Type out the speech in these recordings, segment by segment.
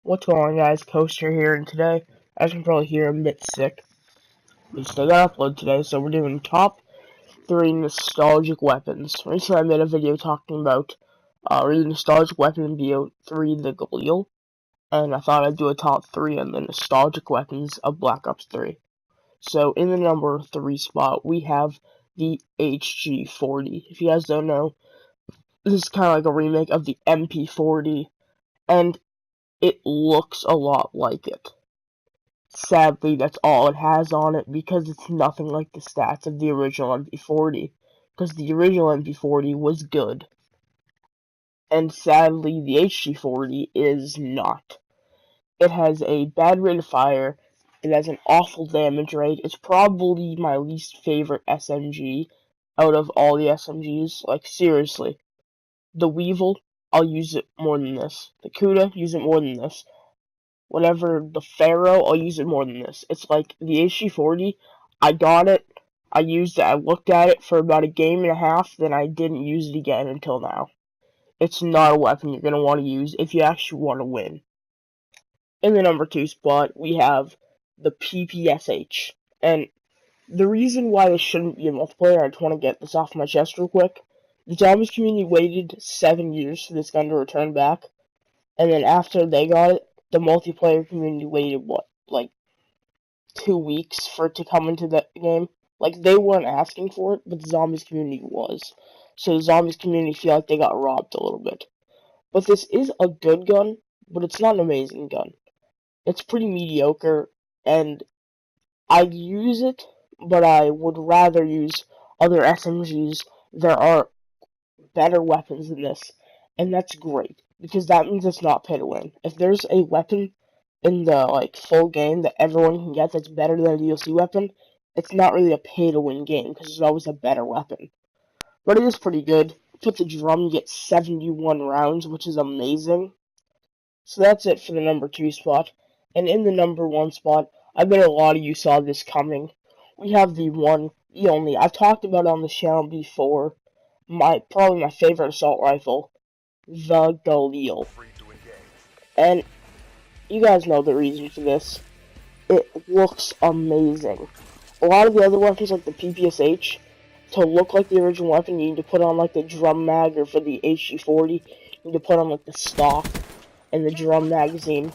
What's going on, guys? Coaster here, and today, as you can probably hear, I'm a bit sick. We still got upload today, so we're doing top 3 nostalgic weapons. Recently, I made a video talking about the nostalgic weapon in BO3, the Galil, and I thought I'd do a top 3 on the nostalgic weapons of Black Ops 3. So, in the number 3 spot, we have the HG40. If you guys don't know, this is kind of like a remake of the MP40, and it looks a lot like it. Sadly, that's all it has on it because it's nothing like the stats of the original MP40. Because the original MP40 was good. And sadly, the HG40 is not. It has a bad rate of fire. It has an awful damage rate. It's probably my least favorite SMG out of all the SMGs. Like, seriously. The Weevil, I'll use it more than this. The Kuda, use it more than this. Whatever, the Pharaoh, I'll use it more than this. It's like the HG40, I got it, I used it, I looked at it for about a game and a half, then I didn't use it again until now. It's not a weapon you're going to want to use if you actually want to win. In the number 2 spot, we have the PPSH. And the reason why this shouldn't be a multiplayer, I just want to get this off my chest real quick. The Zombies community waited 7 years for this gun to return back, and then after they got it, the multiplayer community waited, like 2 weeks for it to come into the game? Like, they weren't asking for it, but the Zombies community was. So the Zombies community feel like they got robbed a little bit. But this is a good gun, but it's not an amazing gun. It's pretty mediocre, and I'd use it, but I would rather use other SMGs. There are better weapons than this, and that's great, because that means it's not pay to win. If there's a weapon in the full game that everyone can get that's better than a DLC weapon, it's not really a pay to win game, because there's always a better weapon. But it is pretty good. With the drum, you get 71 rounds, which is amazing. So that's it for the number 2 spot. And in the number 1 spot, I bet a lot of you saw this coming. We have the one, the only, I've talked about it on the channel before, probably my favorite assault rifle, the Galil. And you guys know the reason for this. It looks amazing. A lot of the other weapons, like the PPSH, to look like the original weapon, you need to put on like the drum mag, or for the HG40, you need to put on like the stock and the drum magazine.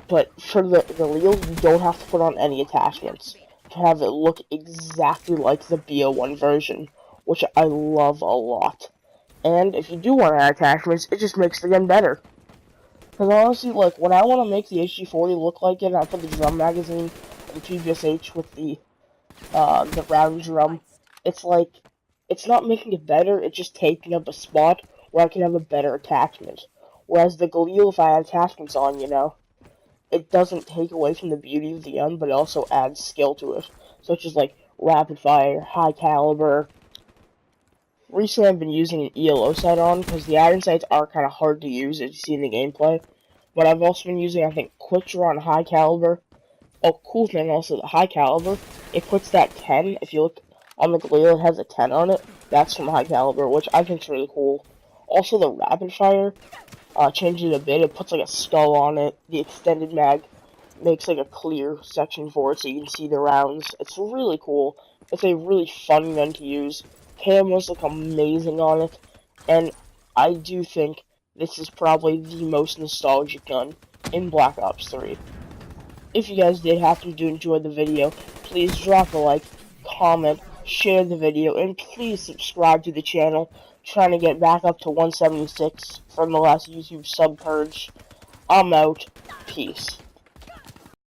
But for the Galil, you don't have to put on any attachments to have it look exactly like the BO1 version, which I love a lot. And if you do want to add attachments, it just makes the gun better. Because honestly, like, when I want to make the HG40 look like it, I put the drum magazine, the PPSH with the round drum, it's like, it's not making it better, it's just taking up a spot where I can have a better attachment. Whereas the Galil, if I add attachments on, it doesn't take away from the beauty of the gun, but it also adds skill to it. Such as, like, rapid fire, high caliber. Recently, I've been using an ELO sight on, because the iron sights are kind of hard to use, as you see in the gameplay. But I've also been using, I think, quick draw on high caliber. Oh, cool thing also, the high caliber, it puts that 10, if you look on the Galil, it has a 10 on it. That's from high caliber, which I think is really cool. Also, the rapid fire, changes it a bit. It puts like a skull on it. The extended mag makes like a clear section for it so you can see the rounds. It's really cool. It's a really fun gun to use. Camos look amazing on it, and I do think this is probably the most nostalgic gun in Black Ops 3. If you guys did happen to enjoy the video, please drop a like, comment, share the video, and please subscribe to the channel. Trying to get back up to 176 from the last YouTube sub purge. I'm out. Peace.